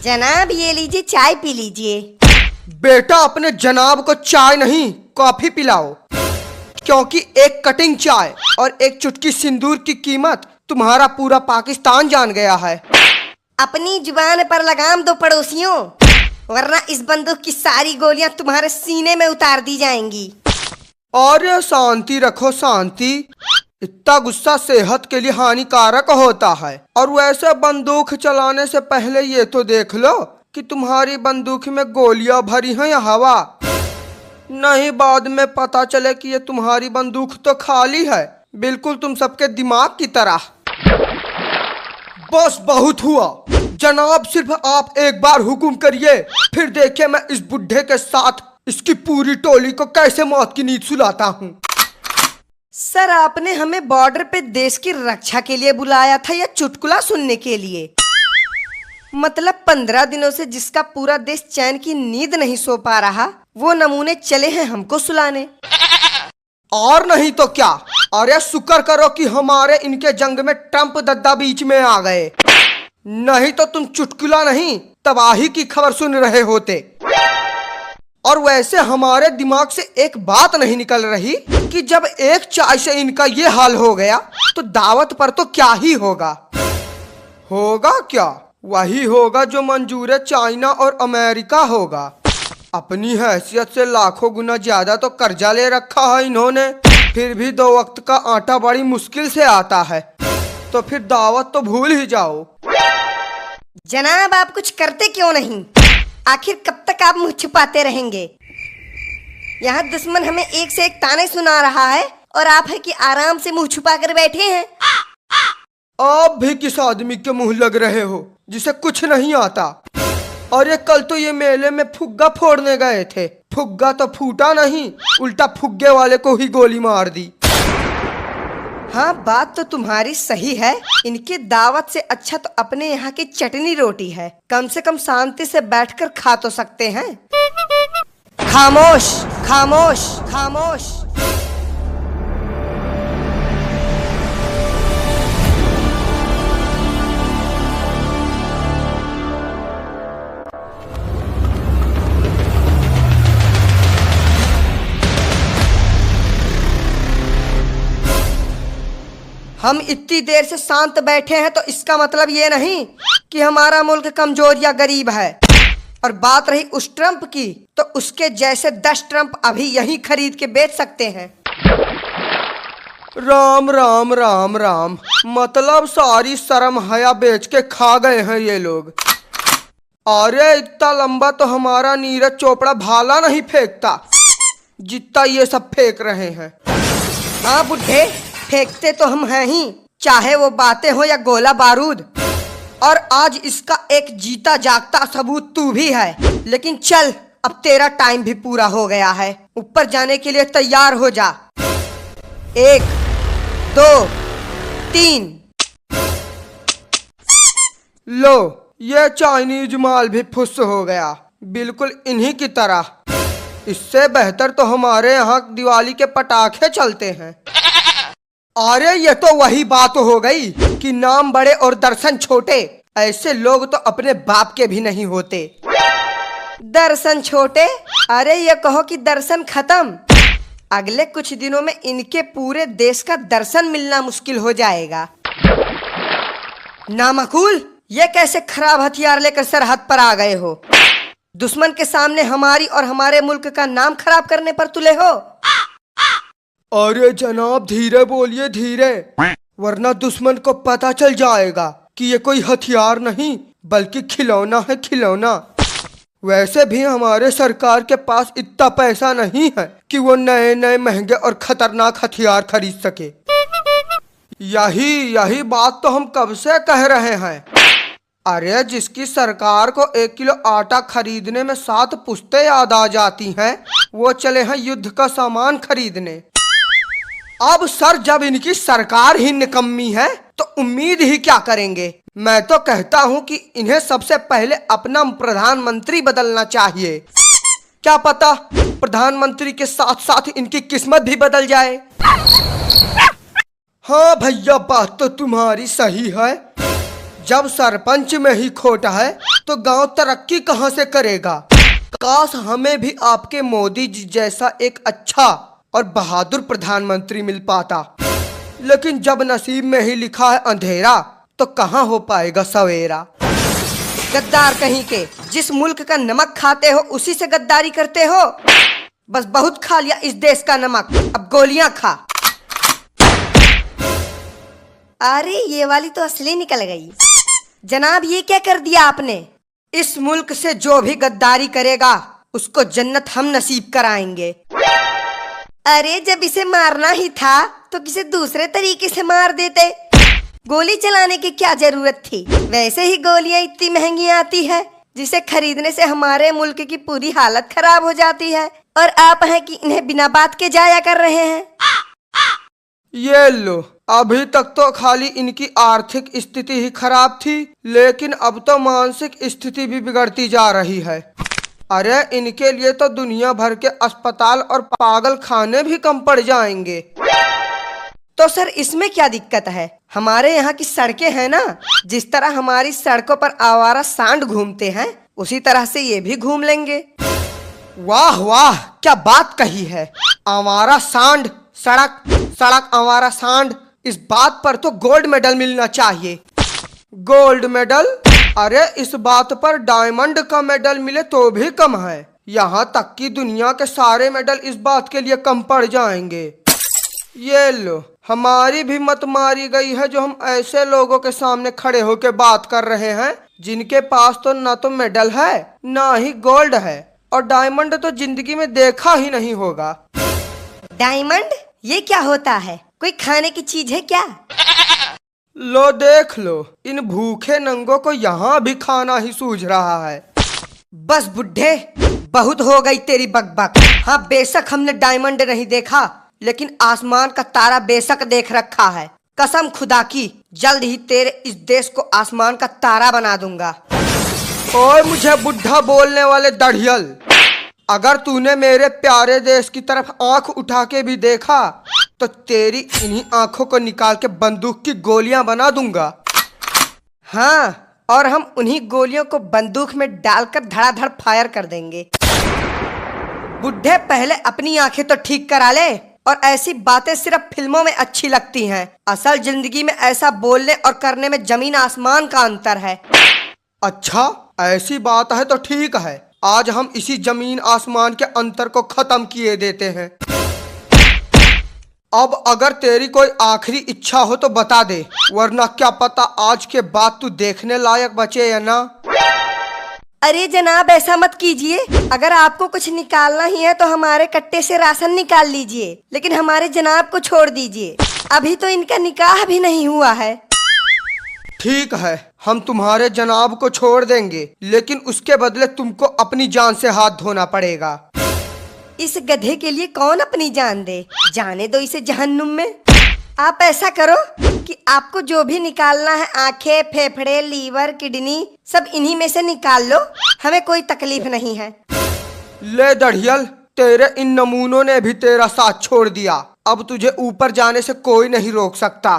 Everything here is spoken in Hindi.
जनाब ये लीजिए, चाय पी लीजिए। बेटा अपने जनाब को चाय नहीं कॉफी पिलाओ, क्योंकि एक कटिंग चाय और एक चुटकी सिंदूर की कीमत तुम्हारा पूरा पाकिस्तान जान गया है। अपनी जुबान पर लगाम दो पड़ोसियों, वरना इस बंदूक की सारी गोलियां तुम्हारे सीने में उतार दी जाएंगी। और शांति रखो शांति, इतना गुस्सा सेहत के लिए हानिकारक होता है। और वैसे बंदूक चलाने से पहले ये तो देख लो कि तुम्हारी बंदूक में गोलियां भरी हैं या हवा, नहीं बाद में पता चले कि ये तुम्हारी बंदूक तो खाली है, बिल्कुल तुम सबके दिमाग की तरह। बस बहुत हुआ जनाब, सिर्फ आप एक बार हुक्म करिए, फिर देखिए मैं इस बुढ़े के साथ इसकी पूरी टोली को कैसे मौत की नींद सुलाता हूँ। सर आपने हमें बॉर्डर पे देश की रक्षा के लिए बुलाया था या चुटकुला सुनने के लिए? मतलब 15 दिनों से जिसका पूरा देश चैन की नींद नहीं सो पा रहा, वो नमूने चले हैं हमको सुलाने। और नहीं तो क्या, अरे शुक्र करो कि हमारे इनके जंग में ट्रंप दद्दा बीच में आ गए, नहीं तो तुम चुटकुला नहीं तबाही की खबर सुन रहे होते। और वैसे हमारे दिमाग से एक बात नहीं निकल रही कि जब एक चाय से इनका ये हाल हो गया तो दावत पर तो क्या ही होगा। होगा क्या, वही होगा जो मंजूर चाइना और अमेरिका होगा। अपनी हैसियत से लाखों गुना ज्यादा तो कर्जा ले रखा है इन्होंने, फिर भी 2 वक्त का आटा बड़ी मुश्किल से आता है, तो फिर दावत तो भूल ही जाओ। जनाब आप कुछ करते क्यों नहीं? आखिर कब तक आप मुंह छुपाते रहेंगे? यहाँ दुश्मन हमें एक से एक ताने सुना रहा है और आप है कि आराम से मुंह छुपा कर बैठे हैं। आप भी किस आदमी के मुंह लग रहे हो जिसे कुछ नहीं आता? अरे कल तो ये मेले में फुग्गा फोड़ने गए थे, फुग्गा तो फूटा नहीं, उल्टा फुग्गे वाले को ही गोली मार दी। हाँ बात तो तुम्हारी सही है, इनके दावत से अच्छा तो अपने यहाँ की चटनी रोटी है, कम से कम शांति से बैठकर खा तो सकते हैं। खामोश खामोश खामोश। हम इतनी देर से शांत बैठे हैं तो इसका मतलब ये नहीं कि हमारा मुल्क कमजोर या गरीब है। और बात रही उस ट्रंप की, तो उसके जैसे 10 ट्रंप अभी यहीं खरीद के बेच सकते हैं। राम राम राम राम, मतलब सारी शर्म हया बेच के खा गए हैं ये लोग। अरे इतना लंबा तो हमारा नीरज चोपड़ा भाला नहीं फेंकता जितना ये सब फेंक रहे हैं। हाँ बुढ़े, फेंकते तो हम हैं ही, चाहे वो बातें हो या गोला बारूद। और आज इसका एक जीता जागता सबूत तू भी है। लेकिन चल, अब तेरा टाइम भी पूरा हो गया है, ऊपर जाने के लिए तैयार हो जा। 1 2 3। लो ये चाइनीज माल भी फुस हो गया, बिल्कुल इन्हीं की तरह। इससे बेहतर तो हमारे यहाँ दिवाली के पटाखे चलते हैं। अरे ये तो वही बात हो गई कि नाम बड़े और दर्शन छोटे, ऐसे लोग तो अपने बाप के भी नहीं होते। दर्शन छोटे? अरे ये कहो कि दर्शन खत्म। अगले कुछ दिनों में इनके पूरे देश का दर्शन मिलना मुश्किल हो जाएगा। नामकुल, ये कैसे खराब हथियार लेकर सरहद पर आ गए हो? दुश्मन के सामने हमारी और हमारे मुल्क का नाम खराब करने पर तुले हो? अरे जनाब धीरे बोलिए धीरे, वरना दुश्मन को पता चल जाएगा कि ये कोई हथियार नहीं बल्कि खिलौना है, खिलौना। वैसे भी हमारे सरकार के पास इतना पैसा नहीं है कि वो नए नए महंगे और खतरनाक हथियार खरीद सके। यही बात तो हम कब से कह रहे हैं। अरे जिसकी सरकार को 1 किलो आटा खरीदने में 7 पुश्तें याद आ जाती हैं, वो चले हैं युद्ध का सामान खरीदने। अब सर जब इनकी सरकार ही निकम्मी है तो उम्मीद ही क्या करेंगे। मैं तो कहता हूँ कि इन्हें सबसे पहले अपना प्रधानमंत्री बदलना चाहिए। क्या पता प्रधानमंत्री के साथ साथ इनकी किस्मत भी बदल जाए। हाँ भैया बात तो तुम्हारी सही है, जब सरपंच में ही खोट है तो गांव तरक्की कहां से करेगा। काश हमें भी आपके मोदी जी जैसा एक अच्छा और बहादुर प्रधानमंत्री मिल पाता, लेकिन जब नसीब में ही लिखा है अंधेरा तो कहां हो पाएगा सवेरा। गद्दार कहीं के, जिस मुल्क का नमक खाते हो उसी से गद्दारी करते हो। बस बहुत खा लिया इस देश का नमक, अब गोलियां खा। अरे ये वाली तो असली निकल गई। जनाब ये क्या कर दिया आपने? इस मुल्क से जो भी गद्दारी करेगा उसको जन्नत हम नसीब कराएंगे। अरे जब इसे मारना ही था तो किसी दूसरे तरीके से मार देते। गोली चलाने की क्या जरूरत थी? वैसे ही गोलियां इतनी महंगी आती है जिसे खरीदने से हमारे मुल्क की पूरी हालत खराब हो जाती है, और आप हैं कि इन्हें बिना बात के जाया कर रहे हैं। ये लो, अभी तक तो खाली इनकी आर्थिक स्थिति ही खराब थी, लेकिन अब तो मानसिक स्थिति भी बिगड़ती जा रही है। अरे इनके लिए तो दुनिया भर के अस्पताल और पागल खाने भी कम पड़ जाएंगे। तो सर इसमें क्या दिक्कत है? हमारे यहाँ की सड़कें हैं ना, जिस तरह हमारी सड़कों पर आवारा सांड घूमते हैं उसी तरह से ये भी घूम लेंगे। वाह वाह, क्या बात कही है। आवारा सांड, सड़क सड़क आवारा सांड, इस बात पर तो गोल्ड मेडल मिलना चाहिए। Gold medal? अरे इस बात पर डायमंड का मेडल मिले तो भी कम है। यहाँ तक कि दुनिया के सारे मेडल इस बात के लिए कम पड़ जाएंगे। ये लो, हमारी भी मत मारी गई है जो हम ऐसे लोगों के सामने खड़े होकर बात कर रहे हैं जिनके पास तो ना तो मेडल है ना ही गोल्ड है, और डायमंड तो जिंदगी में देखा ही नहीं होगा। डायमंड ये क्या होता है? कोई खाने की चीज है क्या? लो देख लो, इन भूखे नंगों को यहाँ भी खाना ही सूझ रहा है। बस बुड्ढे, बहुत हो गई तेरी बकबक। हाँ बेशक हमने डायमंड नहीं देखा, लेकिन आसमान का तारा बेशक देख रखा है। कसम खुदा की, जल्द ही तेरे इस देश को आसमान का तारा बना दूंगा। ओए मुझे बुढ़ा बोलने वाले दढ़ियल, अगर तूने मेरे प्यारे देश की तरफ आंख उठा के भी देखा तो तेरी इन्हीं आंखों को निकाल के बंदूक की गोलियां बना दूंगा। हाँ, और हम उन्हीं गोलियों को बंदूक में डालकर धड़ाधड़ फायर कर देंगे। बुड्ढे पहले अपनी आंखें तो ठीक करा ले, और ऐसी बातें सिर्फ फिल्मों में अच्छी लगती हैं। असल जिंदगी में ऐसा बोलने और करने में जमीन आसमान का अंतर है। अच्छा ऐसी बात है तो ठीक है, आज हम इसी जमीन आसमान के अंतर को खत्म किए देते हैं। अब अगर तेरी कोई आखिरी इच्छा हो तो बता दे, वरना क्या पता आज के बाद तू देखने लायक बचे या ना। अरे जनाब ऐसा मत कीजिए। अगर आपको कुछ निकालना ही है तो हमारे कट्टे से राशन निकाल लीजिए, लेकिन हमारे जनाब को छोड़ दीजिए। अभी तो इनका निकाह भी नहीं हुआ है। ठीक है, हम तुम्हारे जनाब को छोड़ देंगे, लेकिन उसके बदले तुमको अपनी जान से हाथ धोना पड़ेगा। इस गधे के लिए कौन अपनी जान दे? जाने दो इसे जहन्नुम में। आप ऐसा करो कि आपको जो भी निकालना है, आंखें, फेफड़े, लीवर, किडनी, सब इन्हीं में से निकाल लो। हमें कोई तकलीफ नहीं है। ले दढ़ियल, तेरे इन नमूनों ने भी तेरा साथ छोड़ दिया। अब तुझे ऊपर जाने से कोई नहीं रोक सकता।